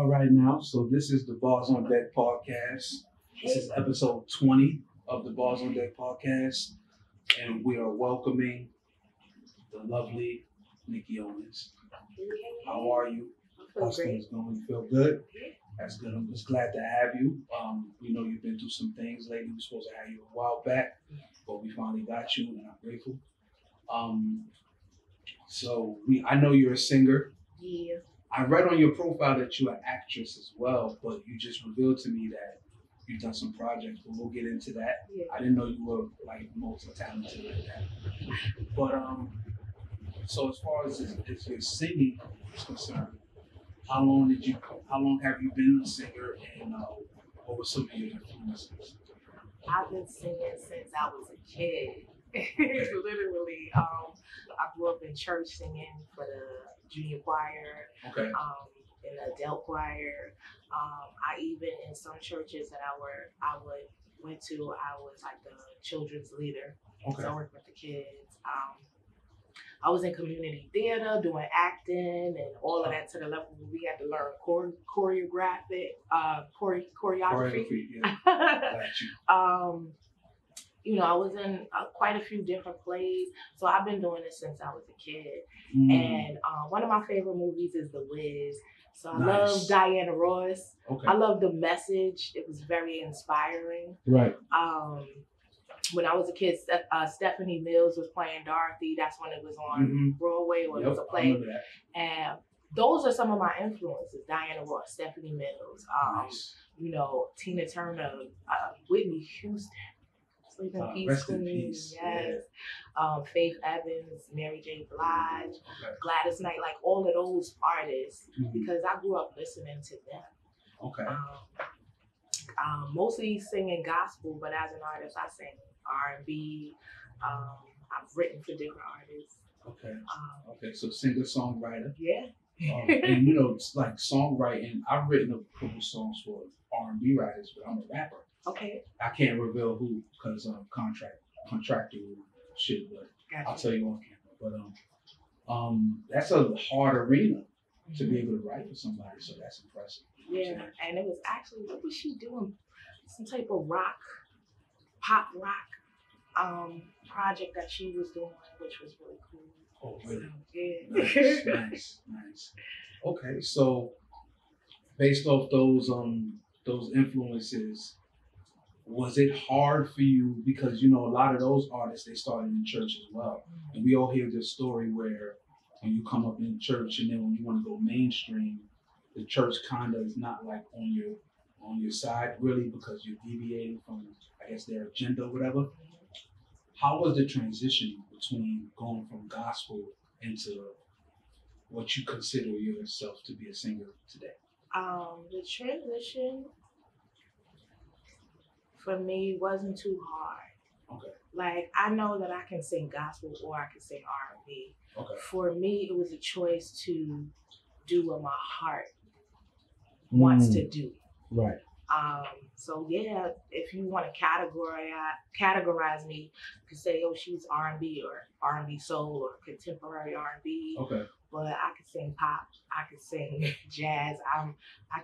All right, now, so this is the Bars on Deck podcast. This is episode 20 of the Bars on Deck podcast, and we are welcoming the lovely Nikki Owens. How are you? How's things going? You feel good? That's good. I'm just glad to have you. We know you've been through some things lately. We were supposed to have you a while back, but we finally got you, and I'm grateful. I know you're a singer. Yeah. I read on your profile that you're an actress as well, but you just revealed to me that you've done some projects, but we'll get into that. Yeah. I didn't know you were like multi-talented like that. But so as far as your singing is concerned, how long have you been a singer, and what were some of your influences? I've been singing since I was a kid. Literally, I grew up in church singing for the junior choir, Okay. in the adult choir. I even in some churches that I went to, I was like the children's leader. Okay. So I worked with the kids. I was in community theater doing acting and all of that to the level where we had to learn choreography. Yeah. Got you. I was in quite a few different plays. So I've been doing this since I was a kid. And one of my favorite movies is The Wiz. So I love Diana Ross. Okay. I love the message. It was very inspiring. Right. When I was a kid, Stephanie Mills was playing Dorothy. That's when it was on Broadway, or it was a play. I remember that. And those are some of my influences: Diana Ross, Stephanie Mills, Tina Turner, Whitney Houston. Sleep in Peace, rest in Queen. peace. Yes. Faith Evans, Mary J. Blige, Okay. Gladys Knight, like all of those artists, because I grew up listening to them. Okay. Mostly singing gospel, but as an artist, I sing R&B. I've written for different artists. Okay. Okay. So singer-songwriter. Yeah. And it's like songwriting. I've written a couple songs for R&B writers, but I'm a rapper. Okay. I can't reveal who because of contractual shit, but Gotcha. I'll tell you on camera. But that's a hard arena to be able to write for somebody, so that's impressive. Yeah, and it was actually, what was she doing? Some type of pop rock project that she was doing, which was really cool. Oh, really? So, yeah. Nice. Okay, so based off those influences, was it hard for you? Because a lot of those artists, they started in church as well, and we all hear this story where when you come up in church and then when you want to go mainstream, the church kind of is not like on your side really, because you're deviating from, I guess, their agenda or whatever. How was the transition between going from gospel into what you consider yourself to be a singer today? The transition for me wasn't too hard. Okay. Like, I know that I can sing gospel or I can sing R&B. Okay. For me, it was a choice to do what my heart wants to do. Right. So yeah, if you want to categorize me, you could say, oh, she's R&B or R&B soul or contemporary R&B. Okay. But I could sing pop, I could sing jazz. I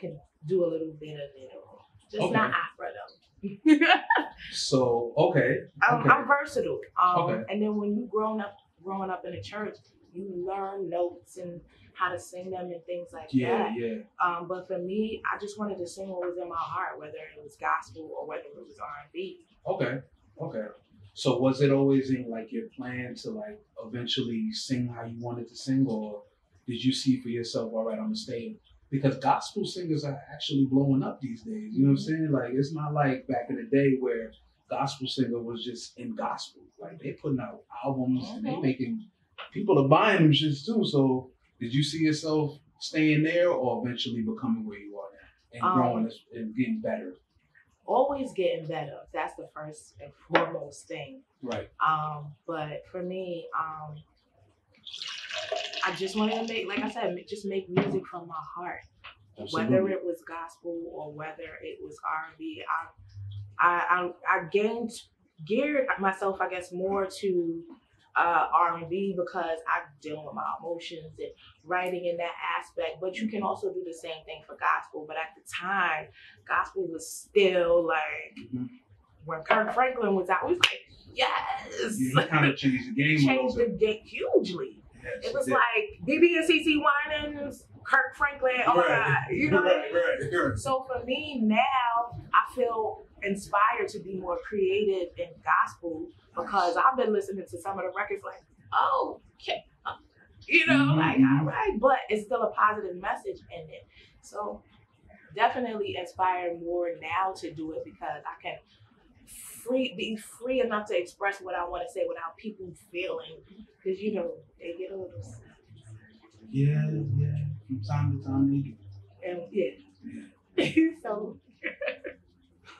can do a little bit of it all. Just not Afro though. So okay. I'm versatile. Okay. And then when you growing up in the church, you learn notes and how to sing them and things like that. Yeah. But for me, I just wanted to sing what was in my heart, whether it was gospel or whether it was R&B. Okay. So was it always in like your plan to like eventually sing how you wanted to sing, or did you see for yourself, all right, I'm gonna stay? Because gospel singers are actually blowing up these days. You know what I'm saying? Like, it's not like back in the day where gospel singer was just in gospel. Like, they putting out albums and they making, people are buying them shits too. So did you see yourself staying there or eventually becoming where you are now and growing and getting better? Always getting better. That's the first and foremost thing. Right. But for me, I just wanted to make, like I said, just make music from my heart. Absolutely. Whether it was gospel or whether it was R&B, I geared myself, I guess, more to R&B because I deal with my emotions and writing in that aspect. But you can also do the same thing for gospel. But at the time, gospel was still like when Kirk Franklin was out, we was like, yes. Yeah, he kind of changed the game. Changed the game hugely. Yes, it was like BB and CC Winans, Kirk Franklin. Oh my God, you know. Right. So for me now, I feel inspired to be more creative in gospel because I've been listening to some of the records like, oh, okay, you know, like all right, but it's still a positive message in it. So definitely inspired more now to do it because I can be free enough to express what I want to say without people feeling, because you know they get a little. Yeah. From time to time they do. And yeah. So.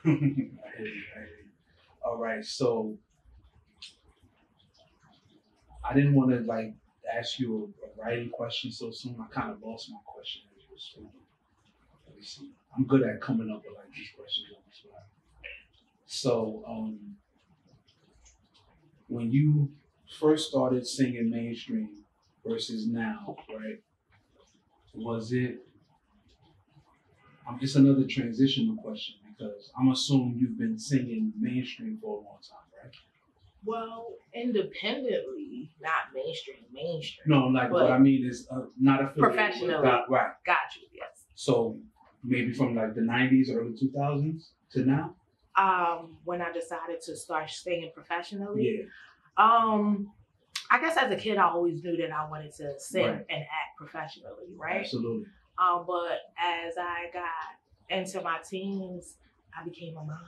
I hear you. All right, so I didn't want to like ask you a writing question so soon. I kind of lost my question as you were speaking. Let me see. I'm good at coming up with like these questions on the spot. So, when you first started singing mainstream versus now, right? Was it? It's another transitional question because I'm assuming you've been singing mainstream for a long time, right? Well, independently, not mainstream. No, like what I mean is not affiliated professionally. Right. Got you. Yes. So maybe from like the 90s, early 2000s to now. When I decided to start singing professionally. Yeah. I guess as a kid, I always knew that I wanted to sing and act professionally, right? Absolutely. But as I got into my teens, I became a mom.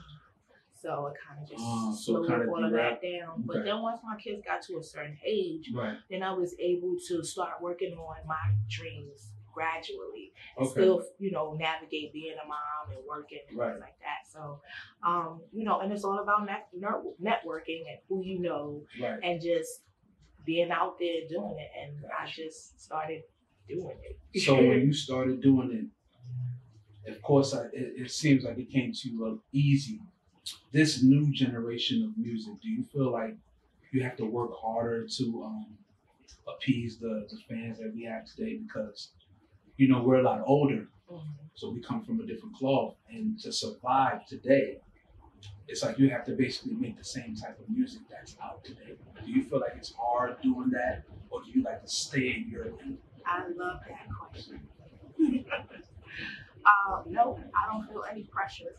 So it kind of just slowed all of that down. Okay. But then once my kids got to a certain age, then I was able to start working on my dreams gradually and still, you know, navigate being a mom and working and things like that. So, you know, and it's all about networking and who you know and just being out there doing it. And I just started doing it. So when you started doing it, of course, it seems like it came to you easy. This new generation of music, do you feel like you have to work harder to appease the fans that we have today? Because, you know, we're a lot older, so we come from a different cloth. And to survive today, it's like you have to basically make the same type of music that's out today. Do you feel like it's hard doing that, or do you like to stay in your lane? I love that question. No, I don't feel any pressure.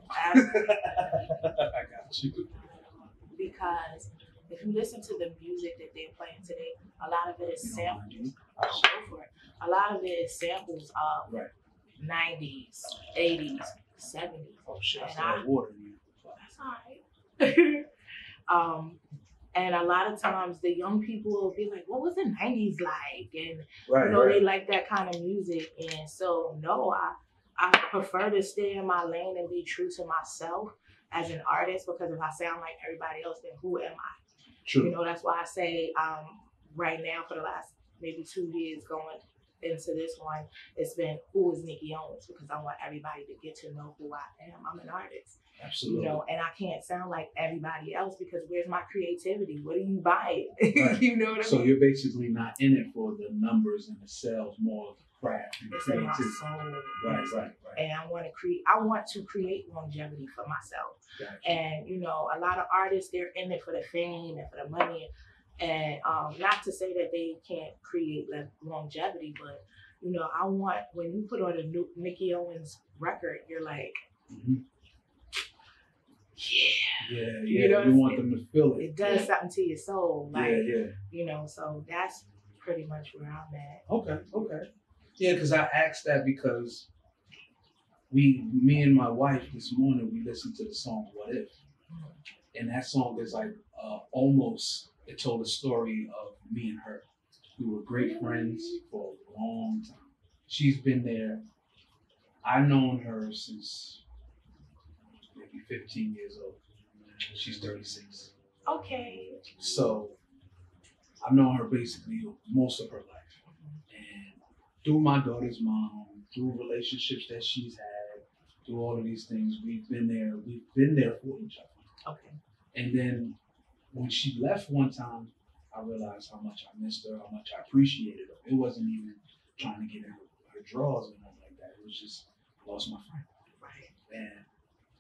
I got you. Because if you listen to the music that they're playing today, a lot of it is samples. A lot of it is samples of 90s, 80s, 70s. Oh shit! That's all right. And a lot of times the young people will be like, what was the 90s like? And you know, they like that kind of music. And so no, I prefer to stay in my lane and be true to myself as an artist, because if I sound like everybody else, then who am I? True. You know, that's why I say right now for the last maybe 2 years going into this one, it's been who is Nikki Owens, because I want everybody to get to know who I am. I'm an artist. Absolutely. You know, and I can't sound like everybody else because where's my creativity? What are you buying? You know what I mean? So you're basically not in it for the numbers and the sales, more of the craft and it's creativity. in my soul. Right. And I want to create longevity for myself. Gotcha. And you know, a lot of artists, they're in it for the fame and for the money. And not to say that they can't create longevity, but you know, I want, when you put on a new Nikki Owens record, you're like, yeah. You know, you want them to feel it. It does something to your soul, like yeah. You know. So that's pretty much where I'm at. Okay. Yeah, because I asked that because me and my wife this morning, we listened to the song "What If," and that song is like almost. It told a story of me and her. We were great friends for a long time. She's been there. I've known her since maybe 15 years old. She's 36. Okay. So I've known her basically most of her life. And through my daughter's mom, through relationships that she's had, through all of these things, we've been there for each other. Okay. And then when she left one time, I realized how much I missed her, how much I appreciated her. It wasn't even trying to get in her drawers or nothing like that. It was just, I lost my friend. Right. And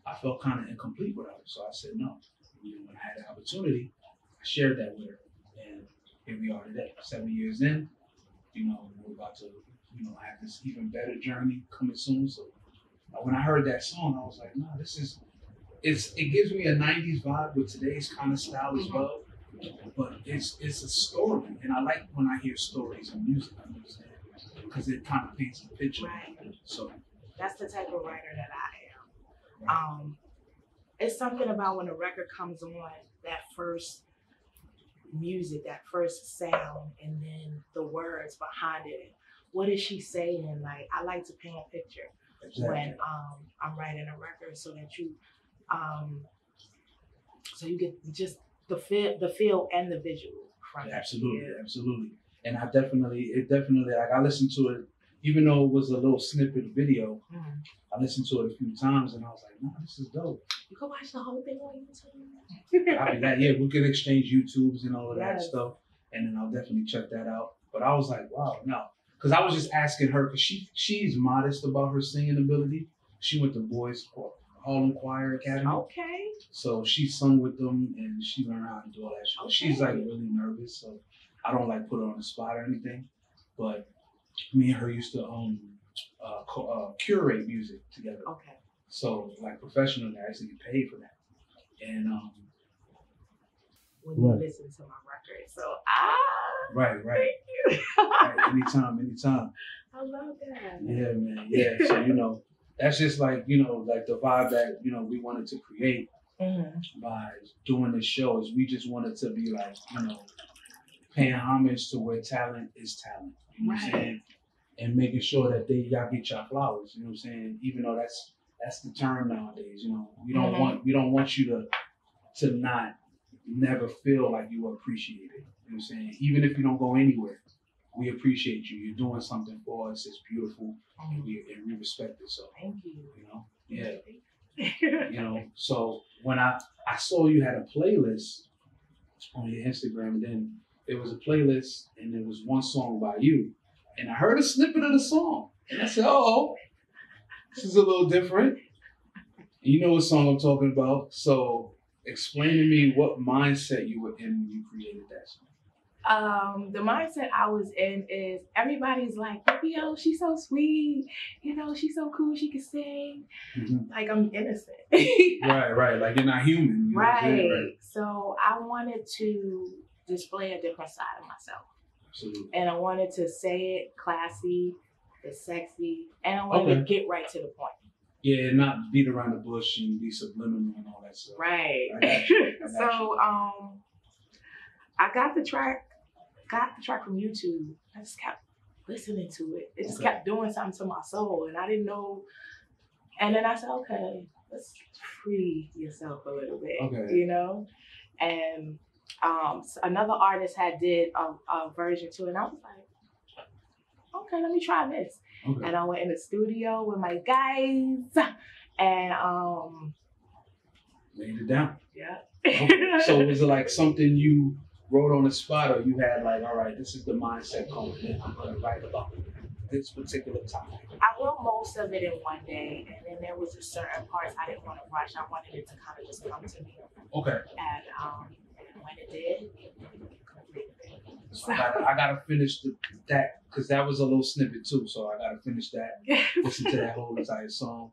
I felt kind of incomplete without her. So I said no. When I had the opportunity, I shared that with her. And here we are today, 7 years in. We're about to, have this even better journey coming soon. So when I heard that song, I was like, no, it gives me a 90s vibe with today's kind of style as well. But it's a story. And I like when I hear stories in music, because it kind of paints a picture. Right. So that's the type of writer that I am. Right. It's something about when a record comes on, that first music, that first sound, and then the words behind it. What is she saying? Like, I like to paint a picture when I'm writing a record, so that you get just the feel and the visual from it. Absolutely. And it definitely, like, I listened to it, even though it was a little snippet video. I listened to it a few times, and I was like, no, this is dope. You can watch the whole thing on YouTube. Copy that. Yeah, we can exchange YouTubes and all of that stuff, and then I'll definitely check that out. But I was like, wow, no. Because I was just asking her, because she's modest about her singing ability. She went to Boys Harlem Choir Academy. Okay. So she sung with them, and she learned how to do all that shit. Okay. She's like really nervous, so I don't like put her on the spot or anything. But me and her used to curate music together. Okay. So like professionally, I used to get paid for that. And when you listen to my record, so right. Thank you. Right, anytime. I love that. Yeah, man. Yeah. So that's just like like the vibe that we wanted to create by doing this show. Is we just wanted to be like paying homage to where talent is talent. You know what I'm saying? And making sure that y'all get your flowers. You know what I'm saying? Even though that's the term nowadays. We don't want you to never feel like you were appreciated. You know what I'm saying? Even if you don't go anywhere, we appreciate you. You're doing something for us. It's beautiful, and we respect it. So thank you. Yeah. So when I saw you had a playlist on your Instagram, and then there was a playlist, and there was one song by you, and I heard a snippet of the song, and I said, "Oh, this is a little different." You know what song I'm talking about. So explain to me what mindset you were in when you created that song. The mindset I was in is everybody's like, yo, she's so sweet. She's so cool. She can sing. Like, I'm innocent. Right. Like, you're not human. Right. So I wanted to display a different side of myself. Absolutely. And I wanted to say it classy, it's sexy, and I wanted to get right to the point. Yeah, not beat around the bush and be subliminal and all that stuff. Right. I got you. So I got the track from YouTube. I just kept listening to it. It just kept doing something to my soul, and I didn't know. And then I said, okay, let's free yourself a little bit, And another artist had did a version to it, and I was like, okay, let me try this. Okay. And I went in the studio with my guys, and laid it down. Yeah. Okay. So was it like something you wrote on the spot, or you had like, all right, this is the mindset coming in. I'm gonna write about this particular topic? I wrote most of it in one day, and then there was just certain parts I didn't want to rush. I wanted it to kind of just come to me. Okay. And when it did, completed it. So I gotta finish that, because that was a little snippet too. So I gotta finish that. Listen to that whole entire song.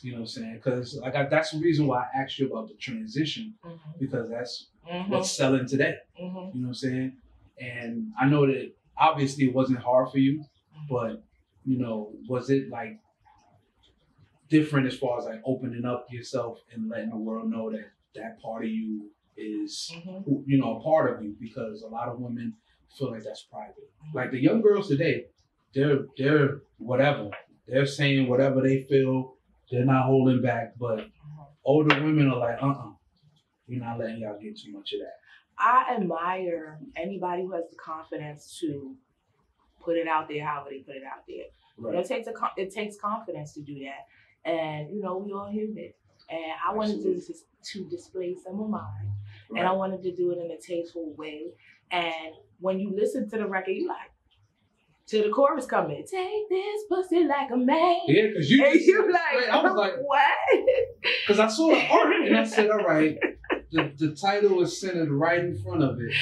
You know what I'm saying? Because that's the reason why I asked you about the transition, because that's what's selling today. You know what I'm saying? And I know that obviously it wasn't hard for you, but was it like different as far as like opening up yourself and letting the world know that that part of you is a part of you? Because a lot of women feel like that's private. Like the young girls today, they're whatever. They're saying whatever they feel. They're not holding back. But older women are like, you're not letting y'all get too much of that. I admire anybody who has the confidence to put it out there, however they put it out there. Right. It takes confidence to do that. And, we all human. And I wanted to display some of mine. and I wanted to do it in a tasteful way. And when you listen to the record, you like, till the chorus come in, take this pussy like a man. Yeah, because you like, I was like, what? Because I saw the art and I said, all right, the title is centered right in front of it.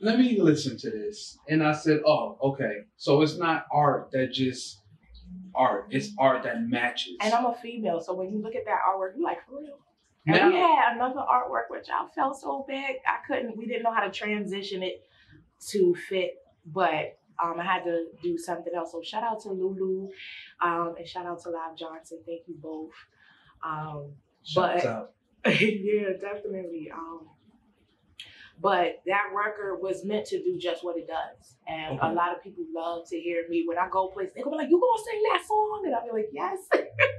Let me listen to this. And I said, oh, okay. So it's not art that just art. It's art that matches. And I'm a female, so when you look at that artwork, you're like, for real? And now, we had another artwork which I felt so big. We didn't know how to transition it to fit, but I had to do something else. So shout out to Lulu and shout out to Live Johnson. Thank you both. Shout out. Yeah, definitely. But that record was meant to do just what it does. And a lot of people love to hear me. When I go places, they're going to be like, you going to sing that song? And I'll be like, yes.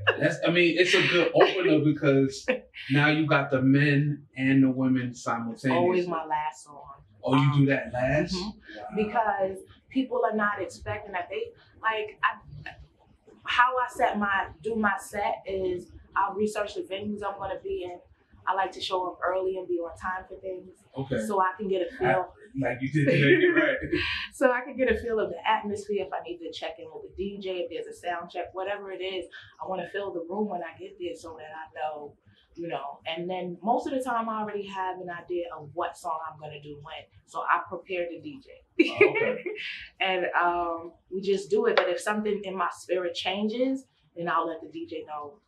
It's a good opener because now you got the men and the women simultaneously. It's always my last song. Oh, you do that last? Mm-hmm. Wow. Because people are not expecting that. How I do my set is I'll research the venues I'm going to be in. I like to show up early and be on time for things. Okay. So I can get a feel. Like you did today, right? So I can get a feel of the atmosphere if I need to check in with the DJ, if there's a sound check, whatever it is. I want to fill the room when I get there so that I know, and then most of the time I already have an idea of what song I'm going to do when. So I prepare the DJ. Oh, okay. And we just do it. But if something in my spirit changes, then I'll let the DJ know,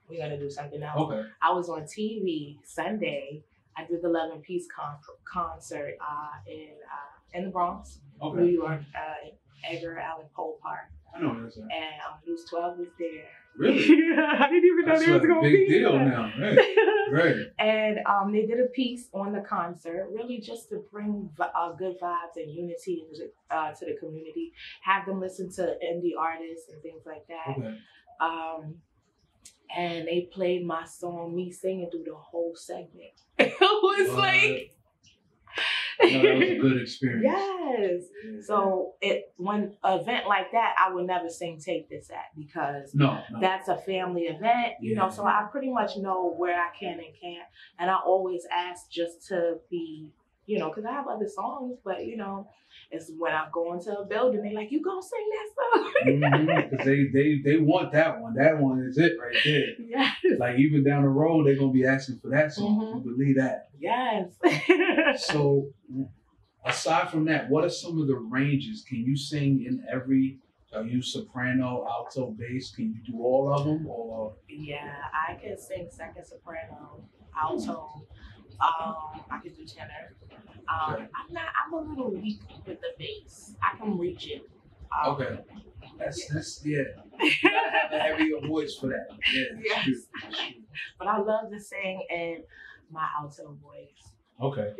we're going to do something else. Okay. I was on TV Sunday. I did the Love and Peace concert in the Bronx, New York, Edgar Allan Poe Park. I know that's right. And News 12 was there. Really? Yeah, I didn't even know there was going to be a big deal now. Right. And they did a piece on the concert, really just to bring good vibes and unity to the community, have them listen to indie artists and things like that. Okay. And they played my song, me singing through the whole segment. It was like... that was a good experience. Yes. Yeah. So when an event like that, I would never sing Take This At because that's a family event, so I pretty much know where I can and can't. And I always ask just to be, because I have other songs, but, it's when I go into a building, they're like, you gonna sing that song? Because they want that one. That one is it right there. Yes. Like even down the road, they're going to be asking for that song. Mm-hmm. You believe that? Yes. So aside from that, what are some of the ranges? Can you sing in are you soprano, alto, bass? Can you do all of them? Or? Yeah, I can sing second soprano, alto. I can do tenor. I'm a little weak with the bass. I can reach it. Okay. That's You gotta have a heavier voice for that. Yeah, yes. True. But I love to sing in my alto voice. Okay.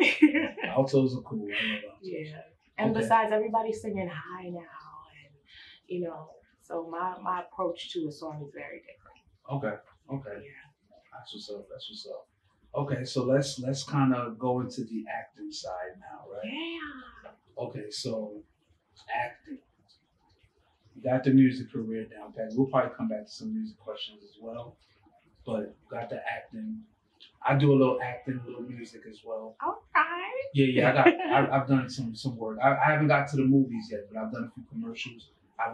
Altos are cool. I love altos. Yeah. And besides, everybody's singing high now, and so my approach to a song is very different. Okay. Yeah. That's what's up. Okay, so let's kind of go into the acting side now, right? Yeah. Okay, so acting. You got the music career down pat. We'll probably come back to some music questions as well, but got the acting. I do a little acting, a little music as well. Okay. Yeah. I've done some work. I haven't got to the movies yet, but I've done a few commercials. I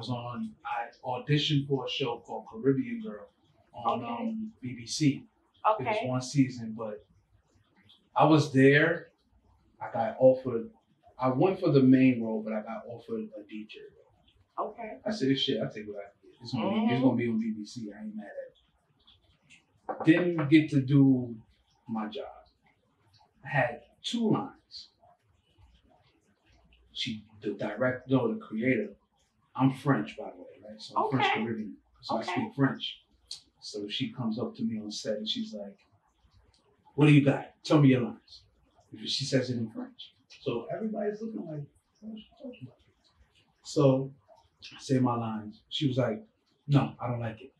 auditioned for a show called Caribbean Girl on BBC. Okay. It was one season, but I was there. I got offered. I went for the main role, but I got offered a DJ role. Okay. I said, shit, I'll take what I can get. It's gonna be on BBC. I ain't mad at it. Didn't get to do my job. I had 2 lines. The creator. I'm French, by the way, right? So I'm French Caribbean, so I speak French. So she comes up to me on set and she's like, what do you got? Tell me your lines. She says it in French. So everybody's looking like, what's she talking about? So I say my lines. She was like, no, I don't like it.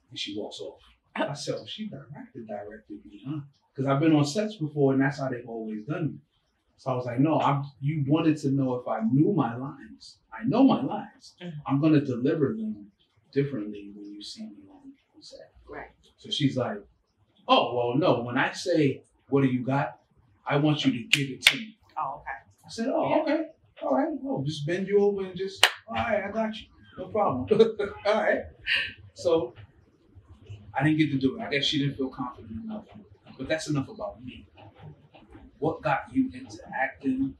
And she walks off. I said, oh, she directed me, huh? Because I've been on sets before and that's how they've always done me. So I was like, no, you wanted to know if I knew my lines. I know my lines. Mm-hmm. I'm going to deliver them differently when you see me on set. Right. So she's like, Oh, well, no. When I say, what do you got? I want you to give it to me. Oh, okay. I said, oh, okay. All right. Well, just bend you over and just, all right, I got you. No problem. All right. So I didn't get to do it. I guess she didn't feel confident enough. But that's enough about me. What got you into acting?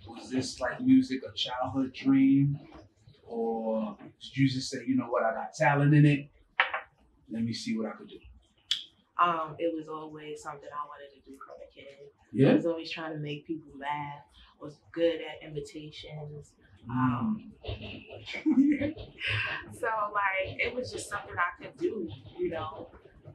Was this like music a childhood dream? Or did you just say, you know what, I got talent in it? Let me see what I could do. It was always something I wanted to do from a kid. Yeah. I was always trying to make people laugh. Was good at invitations. So like it was just something I could do, you know.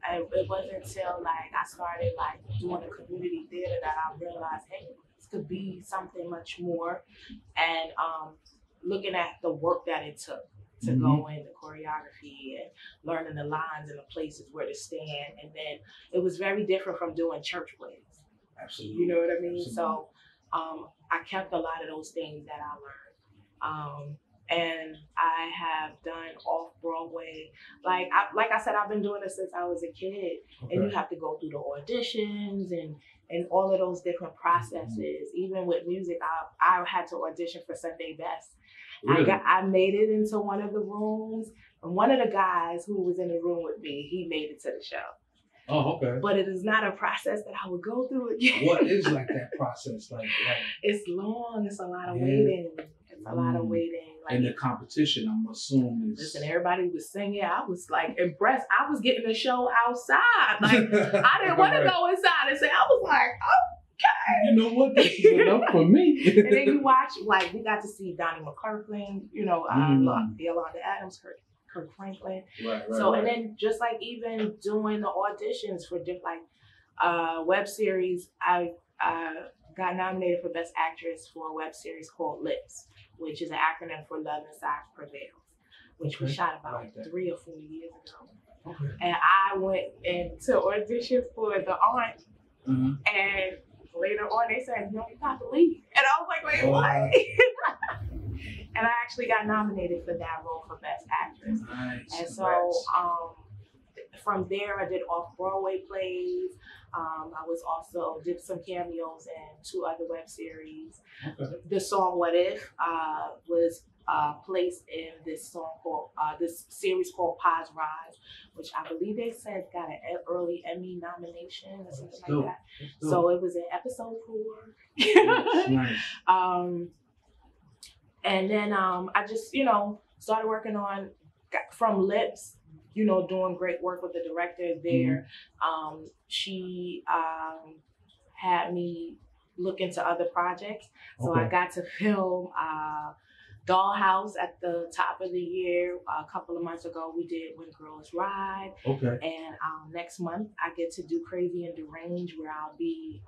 And it wasn't until like I started like doing a community theater that I realized, hey, this could be something much more. And looking at the work that it took to go in the choreography and learning the lines and the places where to stand. And then it was very different from doing church plays. Absolutely. You know what I mean? Absolutely. So I kept a lot of those things that I learned. And I have done off-Broadway. Like I said, I've been doing this since I was a kid. Okay. And you have to go through the auditions and all of those different processes. Even with music, I had to audition for Sunday Best. Really? I made it into one of the rooms, and one of the guys who was in the room with me, he made it to the show. Oh, okay. But it is not a process that I would go through again. What is like that process like? It's long. It's a lot of waiting. It's a lot of waiting. Like, and the competition, I'm assuming, is... Listen, everybody was singing. I was like impressed. I was getting the show outside. Like I didn't want to go inside and say. I was like, okay. You know what? This is enough for me. And then you watch, like, we got to see Donnie McClurkin, you know, Yolanda Adams, Kirk Franklin. Right, so, and then just like even doing the auditions for different, like, web series, I got nominated for Best Actress for a web series called Lips, which is an acronym for Love Inside Prevails, which we shot about 3 or 4 years ago. Okay. And I went into audition for The Aunt, and later on they said, no, you got to leave. And I was like, wait, what? And I actually got nominated for that role for Best Actress. Nice. And so from there, I did off-Broadway plays. I was also did some cameos in 2 other web series. Okay. The song "What If" was placed in this song called this series called Paz Rise, which I believe they said got an early Emmy nomination or something like that. So it was in episode 4. Nice. And then I just started working on from Lips. Doing great work with the director there. She had me look into other projects. So I got to film Dollhouse at the top of the year. A couple of months ago, we did When Girls Ride. Okay. And next month, I get to do Crazy and Deranged, where I'll be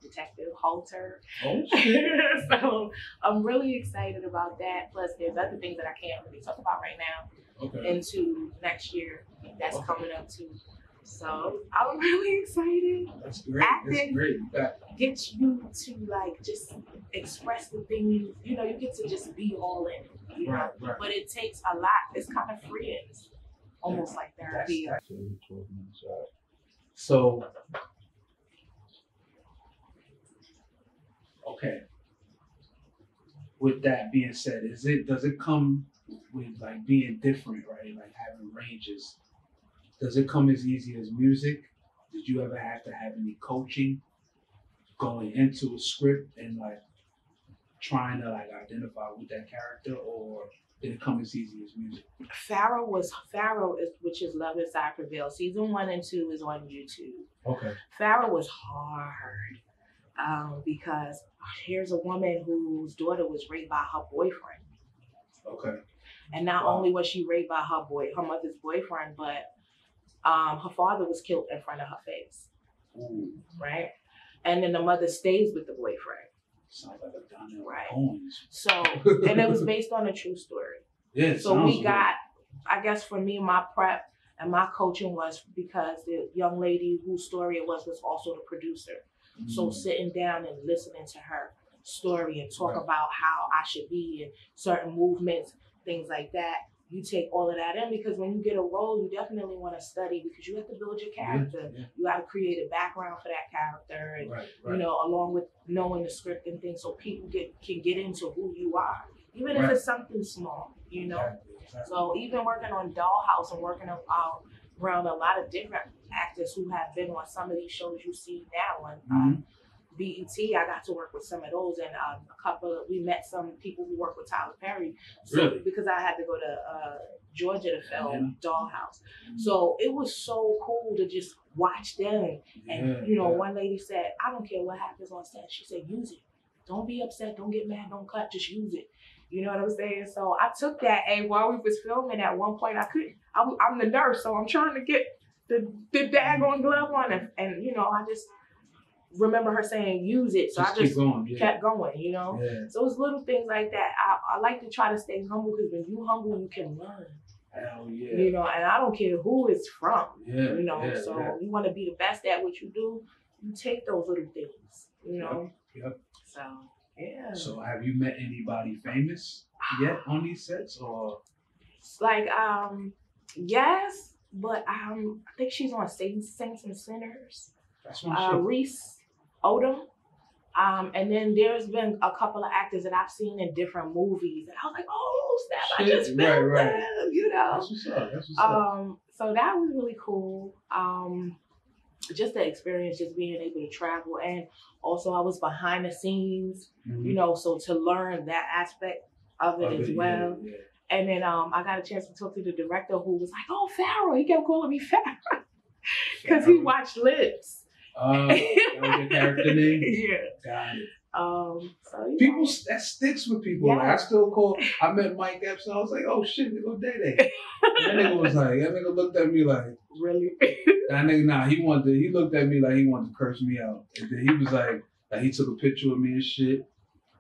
Detective Halter. Oh, shit. So I'm really excited about that. Plus, there's other things that I can't really talk about right now. Okay. Into next year that's coming up too. So I'm really excited. That's great. Acting That's great. Gets you to like just express the things, you get to just be all in it. Right. But it takes a lot. It's kind of freeing. It's almost like therapy. So okay. With that being said, does it come with like being different, right? Like having ranges. Does it come as easy as music? Did you ever have to have any coaching going into a script and like trying to like identify with that character, or did it come as easy as music? Pharaoh, which is Love Inside Prevail. Season 1 and 2 is on YouTube. Okay. Pharaoh was hard because here's a woman whose daughter was raped by her boyfriend. Okay. And not only was she raped by her mother's boyfriend, but her father was killed in front of her face. Ooh. Right? And then the mother stays with the boyfriend. Sounds like a Donnell right. Owens. So, and it was based on a true story. Yeah. So we got, I guess for me, my prep and my coaching was because the young lady whose story it was also the producer. Mm. So sitting down and listening to her story and talk about how I should be and certain movements, things like that, you take all of that in, because when you get a role, you definitely want to study, because you have to build your character. Yeah. You got to create a background for that character, and you know, along with knowing the script and things, so people can get into who you are, even if it's something small, you know. Exactly. So even working on Dollhouse and working around a lot of different actors who have been on some of these shows you see now on BET, I got to work with some of those, and we met some people who work with Tyler Perry. So because I had to go to Georgia to film Dollhouse. So it was so cool to just watch them. And you know, one lady said, I don't care what happens on set. She said, use it. Don't be upset, don't get mad, don't cut, just use it. You know what I'm saying? So I took that, and while we was filming at one point, I'm the nurse, so I'm trying to get the daggone glove on, and you know, I just remember her saying, use it. So I just kept going, you know? Yeah. So it's little things like that. I like to try to stay humble, because when you humble, you can learn. Hell yeah. You know, and I don't care who it's from, you know? So you want to be the best at what you do, you take those little things, you know? Yep. So, yeah. So have you met anybody famous yet on these sets, or? Like, yes, but I think she's on Saints and Sinners. That's my shit. Reese Odom. And then there's been a couple of actors that I've seen in different movies, and I was like, oh snap, I just filmed them, you know. That's what's up. That's what's up. So that was really cool. Just the experience, just being able to travel, and also I was behind the scenes, you know, so to learn that aspect of it as well. Yeah. And then I got a chance to talk to the director, who was like, oh, Pharaoh. He kept calling me Pharaoh because he watched Lips. That was your character name? Yeah. Got it. So people, that sticks with people. Yeah. Like, I met Mike Epps, and I was like, oh shit, they go Day. That nigga looked at me like, really? That nigga, he looked at me like he wanted to curse me out. And then he was like he took a picture of me and shit,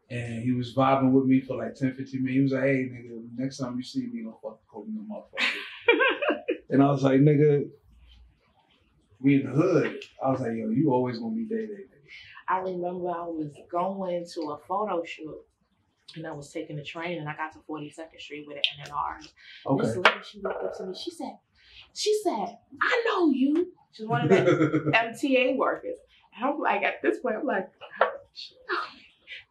and he was vibing with me for like 10, 15 minutes. He was like, hey nigga, next time you see me, don't fucking call me no motherfucker. And I was like, nigga, we in the hood. I was like, yo, you always gonna be Day. I remember I was going to a photo shoot, and I was taking the train, and I got to 42nd Street with an NNR. Okay. This lady, she looked up to me. She said, I know you. She's one of the MTA workers. And I'm like, at this point, I'm like,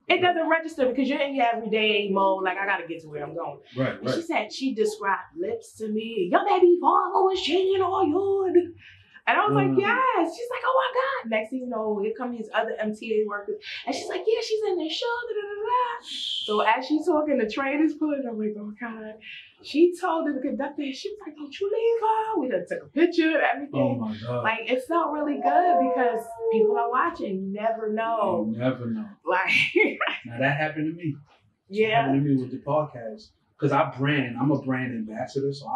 it doesn't register because you're in your everyday mode. Like, I got to get to where I'm going. Right. She said, she described Lips to me. Your baby father was cheating on you. And I was like, yes. She's like, oh my God. Next thing you know, here come these other MTA workers. And she's like, yeah, she's in the show. Da, da, da, da. So as she's talking, the train is pulling. I'm like, oh God. She told the conductor, she was like, don't you leave her. We done took a picture and everything. Oh my God. Like, it felt really good because people are watching. You never know. You never know. Like. Now that happened to me. Yeah. It happened to me with the podcast. Because I'm a brand ambassador. So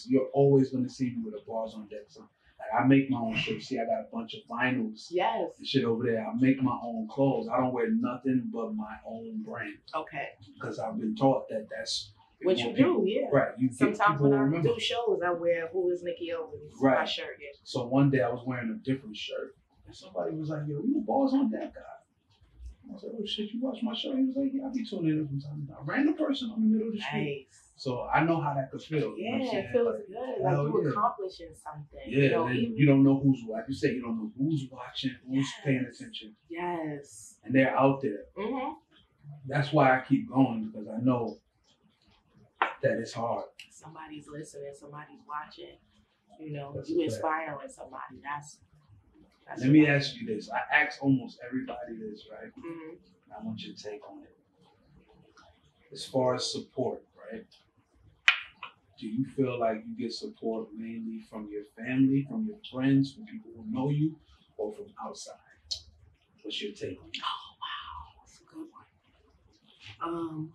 you're always going to see me with a Bars on Deck. So, I make my own shit. See, I got a bunch of vinyls and shit over there. I make my own clothes. I don't wear nothing but my own brand. Okay. Because I've been taught that that's what you do, yeah. Right. Sometimes when I do shows, I wear Who is Nikki Owens? My shirt, yeah. So one day I was wearing a different shirt, and somebody was like, yo, you a Bars on Deck guy. I was like, oh shit, you watch my show? He was like, yeah, I be tuning in from time to time. Random person on the middle of the street. Nice. So I know how that could feel. Yeah, it feels good. Like you accomplishing something. Yeah, you don't know who's, like you said, you don't know who's watching, who's paying attention. Yes. And they're out there. Mm-hmm. That's why I keep going, because I know that it's hard. Somebody's listening, somebody's watching. You know, you inspiring somebody. That's Let me ask you this. I ask almost everybody this, right? Mm-hmm. I want your take on it. As far as support, right? Do you feel like you get support mainly from your family, from your friends, from people who know you, or from outside? What's your take on it? Oh, wow. That's a good one.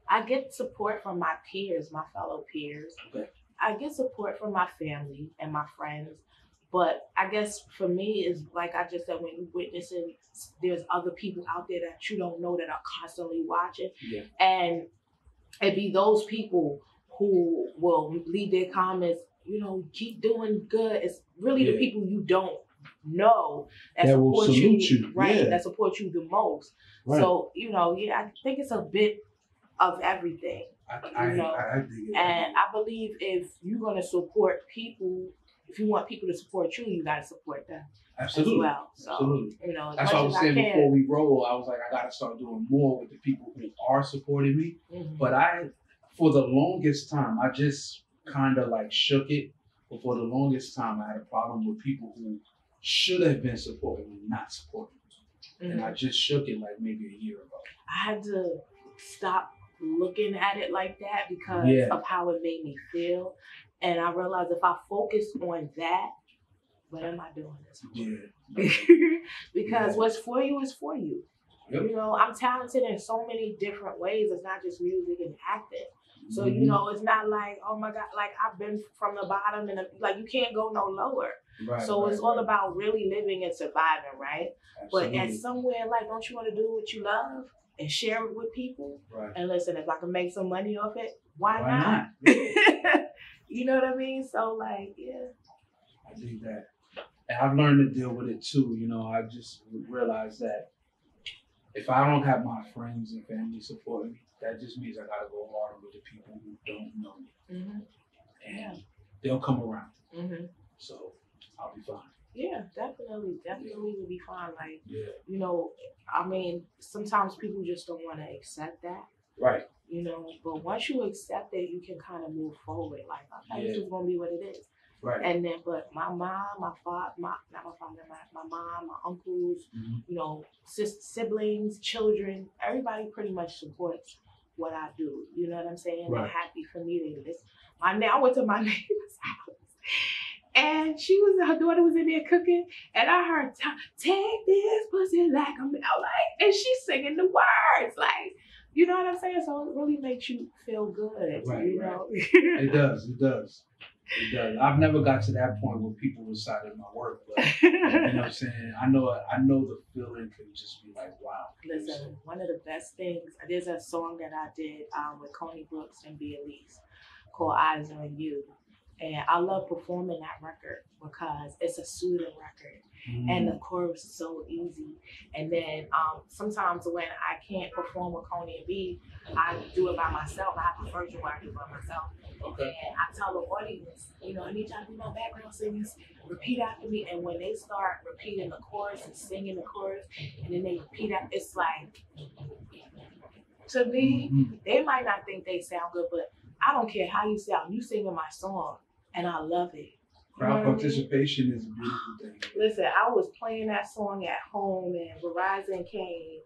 I get support from my peers, my fellow peers. Okay. I get support from my family and my friends. But I guess for me, is like I just said, when you're witnessing, there's other people out there that you don't know that are constantly watching. Yeah. And it be those people who will leave their comments, you know, keep doing good. It's really the people you don't know that support you. Right. Yeah. That support you the most. Right. So, you know, I think it's a bit of everything. I dig it. And I believe if you're gonna support people, if you want people to support you, you gotta support them. Absolutely. As well. So, absolutely. That's what I was saying before we roll. I was like, I gotta start doing more with the people who are supporting me. Mm-hmm. But for the longest time, I just kind of like shook it. But for the longest time, I had a problem with people who should have been supporting me, not supporting me. Mm-hmm. And I just shook it like maybe a year ago. I had to stop looking at it like that because of how it made me feel. And I realized if I focus on that, what am I doing this for? Yeah. Because what's for you is for you. Yep. I'm talented in so many different ways. It's not just music and acting. So, it's not like, oh my God, like I've been from the bottom and like you can't go no lower. Right, so it's all about really living and surviving, right? Absolutely. But at somewhere like, don't you want to do what you love and share it with people? Right. And listen, if I can make some money off it, why not? You know what I mean? So like, I think that. And I've learned to deal with it too. I just realized that if I don't have my friends and family supporting me, that just means I gotta go harder with the people who don't know me. Mm-hmm. And they'll come around. Mm-hmm. So I'll be fine. Yeah, definitely will be fine. Like, I mean, sometimes people just don't want to accept that. Right. But once you accept it, you can kind of move forward. Like, okay, this is gonna be what it is. Right. And then, but my mom, my father, my mom, my uncles, siblings, children, everybody pretty much supports what I do. You know what I'm saying? Right. They're happy for me. They listen. I went to my neighbor's house, and her daughter was in there cooking, and I heard, "Take this pussy like a man," and she's singing the words, like. You know what I'm saying? So it really makes you feel good. Right, It does. I've never got to that point where people recited my work, but you know what I'm saying? I know the feeling can just be like, wow. Listen, one of the best things, there's a song that I did with Coney Brooks and B. Elise called Eyes on You. And I love performing that record because it's a soothing record. And the chorus is so easy. And then sometimes when I can't perform with Coney and B, I do it by myself. I have a version where I do it by myself. Okay. And I tell the audience, I need y'all to be my background singers, repeat after me. And when they start repeating the chorus and singing the chorus, and then they repeat after, it's like, to me, they might not think they sound good, but I don't care how you sound. You singing my song, and I love it. Crowd participation is a beautiful thing. Listen, I was playing that song at home, and Verizon came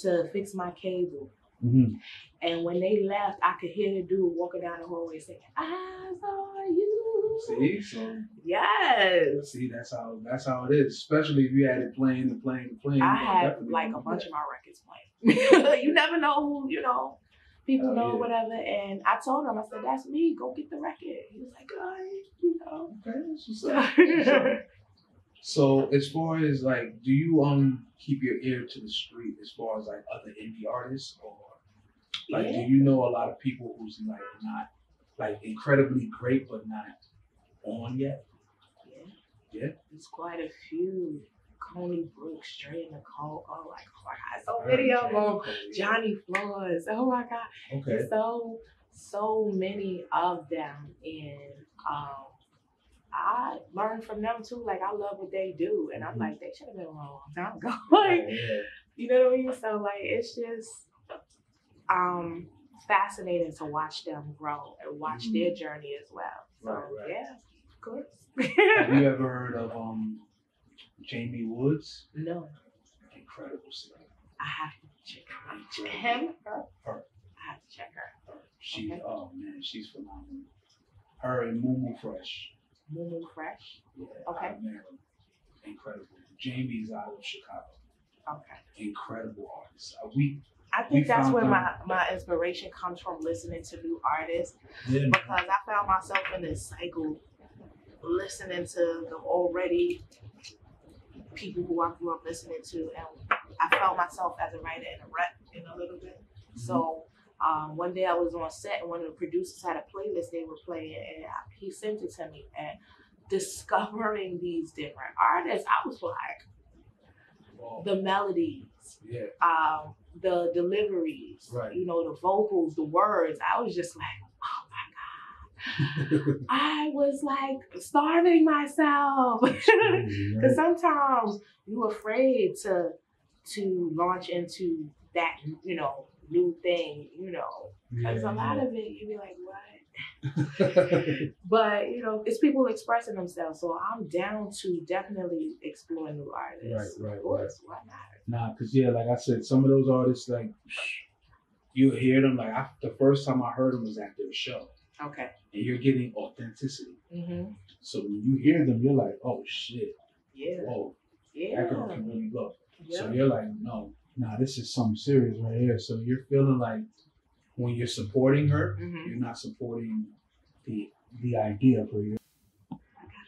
to fix my cable. Mm-hmm. And when they left, I could hear the dude walking down the hallway saying, "Eyes on you." See, so yes. See, that's how it is. Especially if you had it playing and playing and playing. I had like a bunch of my records playing. You never know who, people know whatever. And I told him, I said, "That's me. Go get the record." He was like, Okay, that's what's up. So as far as like, do you keep your ear to the street as far as like other indie artists, or like do you know a lot of people who's like not like incredibly great but not on yet? Yeah. There's quite a few. Coney Brooks, Dre Nicole. Oh my God, so many of them. Johnny Flores. Oh my God. Okay. So many of them, and I learned from them too. Like I love what they do, and I'm like, they should have been around a long time ago. Like, you know what I mean? So like, it's just fascinating to watch them grow and watch their journey as well. So yeah, of course. Have you ever heard of Jamie Woods? No. Incredible singer. I have to check him. Her. I have to check her. Oh man, she's phenomenal. Her and Moo Fresh. Moo Fresh. Yeah. Okay. Incredible. Jamie's out of Chicago. Okay. Incredible artist. I think that's where my inspiration comes from, listening to new artists. Yeah, because I found myself in this cycle, listening to the already people who I grew up listening to, and I felt myself as a writer in a rut in a little bit. Mm-hmm. So one day I was on set, and one of the producers had a playlist they were playing, and he sent it to me. And discovering these different artists, I was like, the melodies, the deliveries, you know, the vocals, the words. I was just like, oh my God. I was like starving myself. Because sometimes you're afraid to launch into that, you know, new thing, you know. Because a lot of it, you be like, what? But you know, it's people expressing themselves, so I'm down to definitely explore new artists. Right. Of course, why not? Nah, cause like I said, some of those artists, like you hear them, like the first time I heard them was at their show. Okay. And you're getting authenticity. Mm-hmm. So when you hear them, you're like, oh shit. Yeah. Whoa. Yeah. That girl can really go. Yeah. So you're like, no, nah, this is something serious right here. So you're feeling like when you're supporting her, you're not supporting the idea for you.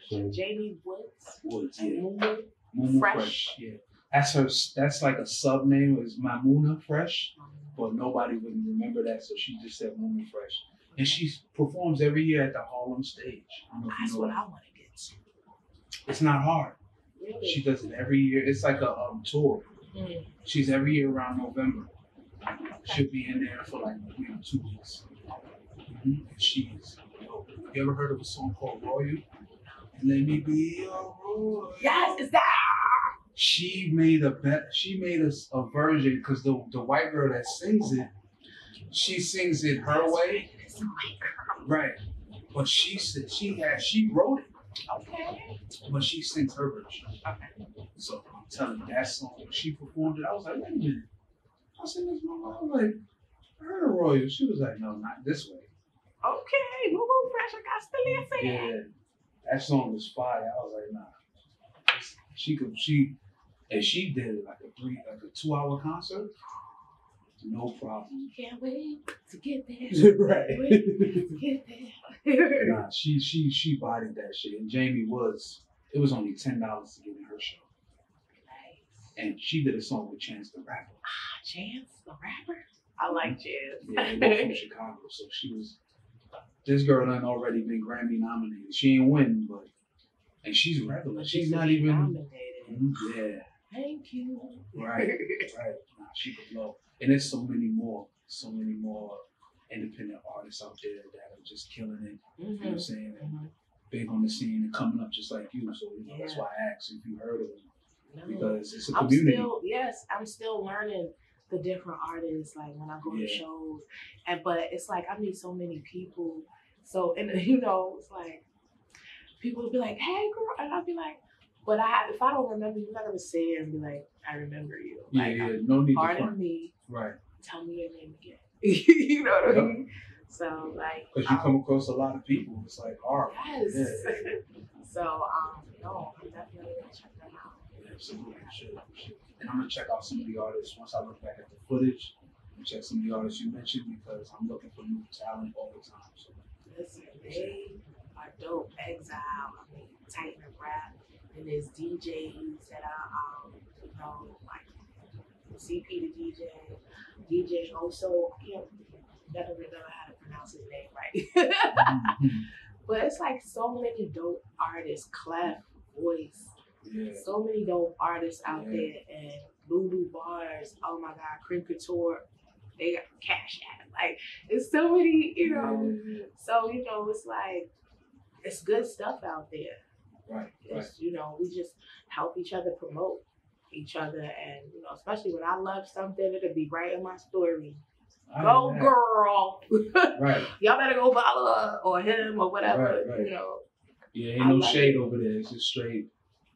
So Jamie Woods, yeah. Mamuna Fresh. Yeah. That's like a sub name is Mamuna Fresh, but nobody would remember that, so she just said Mamuna Fresh. And she performs every year at the Harlem stage. That's what I want to get to. It's not hard. Really? She does it every year. It's like a tour. She's every year around November. She'll be in there for like 2 weeks. And she's. You ever heard of a song called Royal? Let me be your royal. Yes, it's that. She made a version because the white girl that sings it, she sings it her way. It's a white girl. Right. But she said she wrote it. Okay. But she sings her version. Okay. So I'm telling you, that song, when she performed it, I was like, wait a minute. I said, this mama, I was like, I heard a royal. She was like, no, not this way. Okay, Moo Fresh, I got to listen. Yeah, that song was fire. I was like, nah. She did it like a 2-hour concert. No problem. Can't wait to get there. Right. Wait to get there. Nah, she bodied that shit. And Jamie Woods, it was only $10 to get in her show. Nice. And she did a song with Chance the Rapper. Chance the Rapper? I like Chance. Yeah, both from Chicago. So she was. This girl had already been Grammy nominated. She ain't win, and she's regular. She's not even nominated. Yeah. Thank you. Right. Nah, she could blow. And there's so many more independent artists out there that are just killing it. You know what I'm saying? And big on the scene and coming up just like you. So that's why I asked if you heard of them. Because it's a community. I'm still learning the different artists, like when I go to shows, but it's like I meet so many people. So you know, it's like people will be like, "Hey, girl," and I'll be like, "But if I don't remember you, I'm not gonna sit here and be like, I remember you." Like, no need to pardon me. Right. Tell me your name again. You know what I mean? So like, because you come across a lot of people, it's like hard. Yes. Yeah. So no, I'm definitely gonna check them out. Yeah, absolutely, should. And I'm gonna check out some of the artists once I look back at the footage and check some of the artists you mentioned because I'm looking for new talent all the time. So listen, they are dope. Exile, I mean, Titan of Rap, and there's DJs that are like CP the DJ also, I can't never remember how to pronounce his name right. But it's like so many dope artists, Clef, Voice. Yeah. So many dope artists out there, and Lulu Bars, oh my God, Cream Couture, they got Cash App. Like, it's so many, you know. So, you know, it's like, it's good stuff out there. Right. You know, we just help each other promote each other, and, you know, especially when I love something, it'll be right in my story. Go, girl. Right. Y'all better go follow her or him or whatever, you know. Yeah, ain't no shade over there. It's just straight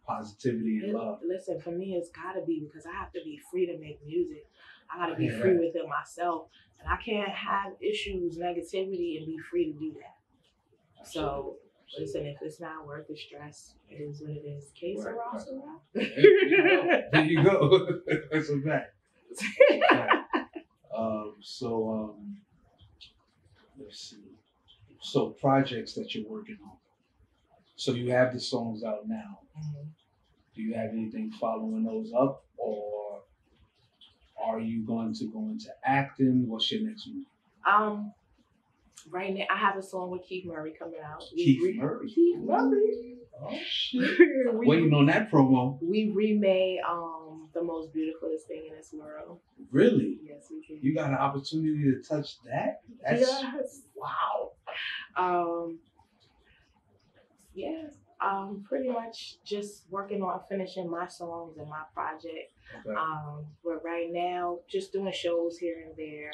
positivity and love. Listen, for me, it's gotta be because I have to be free to make music. I gotta be free within myself, and I can't have issues, negativity, and be free to do that. Absolutely. So, listen, if it's not worth the stress, it is what it is. Case There you go. That's a fact. Let's see. So projects that you're working on. So you have the songs out now. Do you have anything following those up, or are you going to go into acting? What's your next move? Right now, I have a song with Keith Murray coming out. Keith Murray. Oh shit! Waiting on that promo. We remade the most beautifulest thing in this world. Really? Yes, we can. You got an opportunity to touch that? Yes. Wow. Yes. Pretty much just working on finishing my songs and my project. Okay. But right now, just doing shows here and there.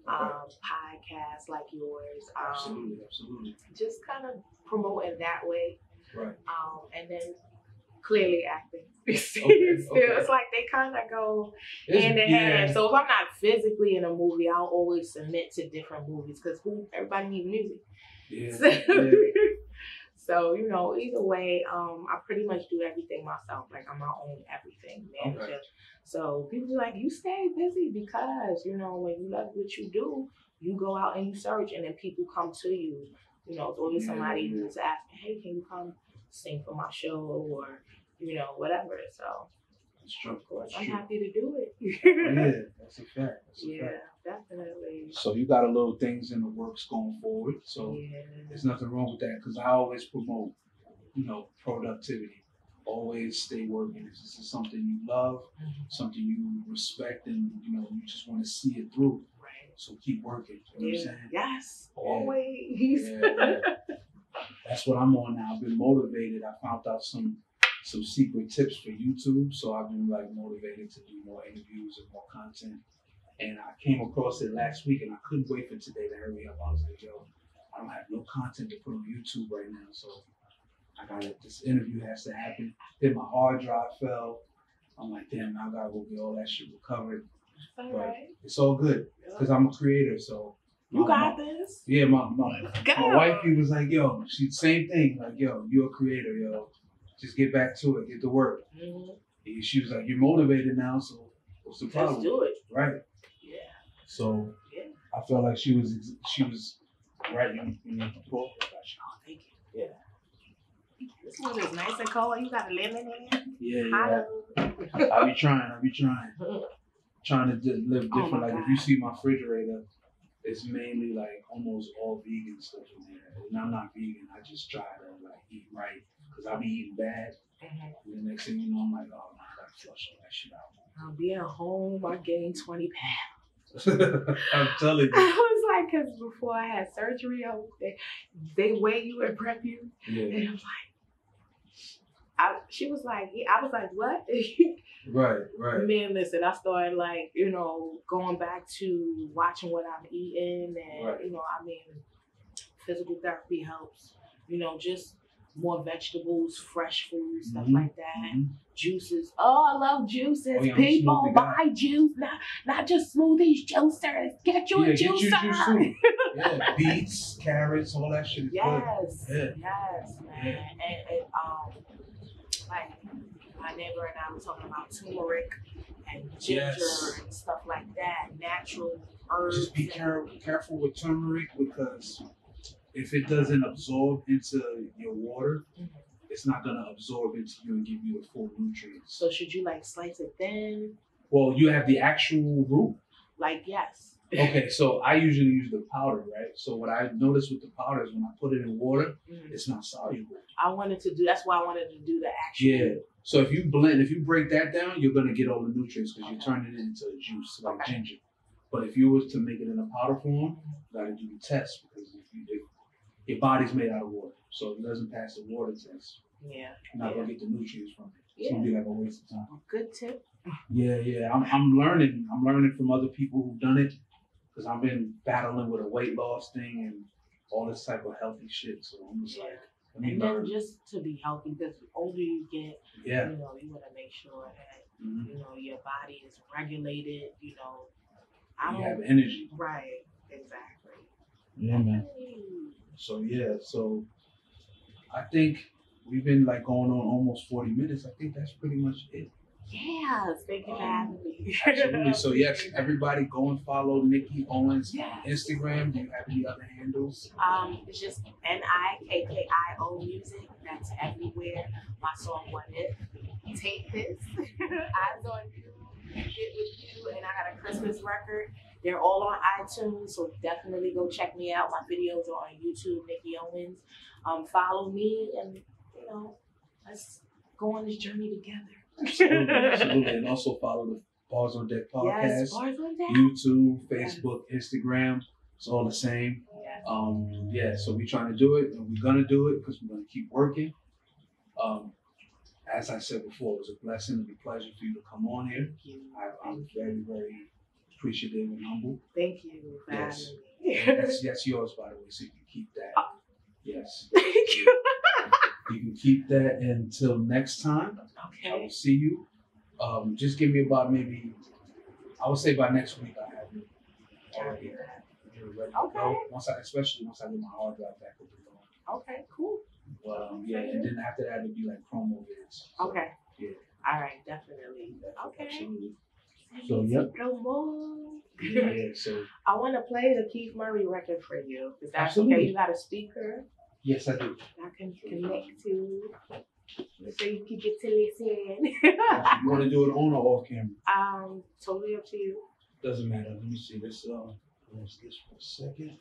Okay. Podcasts like yours. Absolutely. Just kind of promoting that way. Right. And then clearly acting. Still, Okay. it's like they kind of go hand in hand. So if I'm not physically in a movie, I'll always submit to different movies because everybody needs music. Yeah. So, you know, either way, I pretty much do everything myself. Like, I'm my own everything manager. Okay. So people are like, you stay busy because, you know, when you love what you do, you go out and you search and then people come to you. You know, it's always somebody who's asking, hey, can you come sing for my show or, you know, whatever. So, it's true. Of course, I'm happy to do it. Yeah, that's a fact. Definitely. So you got a little things in the works going forward. So there's nothing wrong with that because I always promote, you know, productivity. Always stay working. If this is something you love, something you respect, and you know you just want to see it through. Right. So keep working. You know what I'm saying? Yes. Always. That's what I'm on now. I've been motivated. I found out some secret tips for YouTube. So I've been like motivated to do more interviews and more content. And I came across it last week and I couldn't wait for today to hurry up. I was like, yo, I don't have no content to put on YouTube right now. So I got it. This interview has to happen. Then my hard drive fell. I'm like, damn, I gotta go get all that shit recovered. But it's all good because I'm a creator. So you got this. Yeah, my wifey was like, yo, same thing. Like, yo, you're a creator, yo. Just get back to it. Get to work. Mm-hmm. She was like, you're motivated now, so what's the problem? Let's do it. Right. Yeah. So I felt like she was right. You need to talk. Oh, thank you. Yeah. This one is nice and cold. You got a lemon in it? Yeah. I be trying. Trying to live different. Like, if you see my refrigerator, it's mainly like almost all vegan stuff in there. And I'm not vegan. I just try to like eat right because I be eating bad. And the next thing you know, I'm like, oh, I gotta flush all that shit out. Being home, I gained 20 pounds. I'm telling you. I was like, because before I had surgery, they weigh you and prep you. Yeah. And I'm like, she was like, I was like, what? Right. Man, listen, I started like, you know, going back to watching what I'm eating and, you know, I mean, physical therapy helps, you know, just more vegetables, fresh food, stuff like that. Juices. Oh, I love juices. Oh, yeah, people buy juice, not just smoothies, juicers. Get you a juicer. Get juice too. Yeah, beets, carrots, all that shit is good. Yes, man. And like my neighbor and I were talking about turmeric and ginger and stuff like that, natural herbs. Just be careful with turmeric because if it doesn't absorb into your water, it's not going to absorb into you and give you the full nutrients. So should you like slice it thin? Well, you have the actual root. Like, yes. Okay, so I usually use the powder, right? So what I noticed with the powder is when I put it in water, it's not soluble. That's why I wanted to do the actual. Yeah. So if you break that down, you're going to get all the nutrients because you're turning it into a juice, like ginger. But if you was to make it in a powder form, you got to do the test because if your body's made out of water. So if it doesn't pass the water test, you're not going to get the nutrients from it. It's going to be like a waste of time. Good tip. Yeah. I'm learning. I'm learning from other people who've done it because I've been battling with a weight loss thing and all this type of healthy shit. So I'm just like, and then just to be healthy, because the older you get, you know, you want to make sure that, you know, your body is regulated, you know. You have energy. Right, exactly. Yeah, man. So I think we've been like going on almost 40 minutes. I think that's pretty much it. Yes, thank you for having me. Absolutely. So yes, everybody go and follow Nikki Owens on Instagram. Do you have any other handles? It's just NIKKIO music. That's everywhere. My song What If. Take This. Eyes on You. Get With You. And I got a Christmas record. They're all on iTunes, so definitely go check me out. My videos are on YouTube, Nikki Owens. Follow me and, you know, let's go on this journey together. Absolutely. And also follow the Bars on Deck podcast. Yes, Bars on Deck. YouTube, Facebook, Instagram. It's all the same. So we're trying to do it, and we're gonna do it because we're gonna keep working. As I said before, it was a blessing and a pleasure for you to come on here. I'm very, very appreciative and humble. Thank you for having me. That's yours, by the way, so you can keep that. Yes. Thank you. You can keep that until next time. Okay. I will see you. Just give me about maybe, I would say by next week I have it already ready to go. Especially once I get my hard drive back up and going. Okay, cool. But and then after that it'd be like promo vids. So, okay. Yeah. All right, definitely. Okay. Absolutely. So yep. Yeah. So I want to play the Keith Murray record for you. Is that absolutely. okay? You got a speaker? Yes, I do. I can connect to, so you can get to listen. You want to do it on or off camera? Totally up to you. Doesn't matter. Let me see this. Let's this for a second.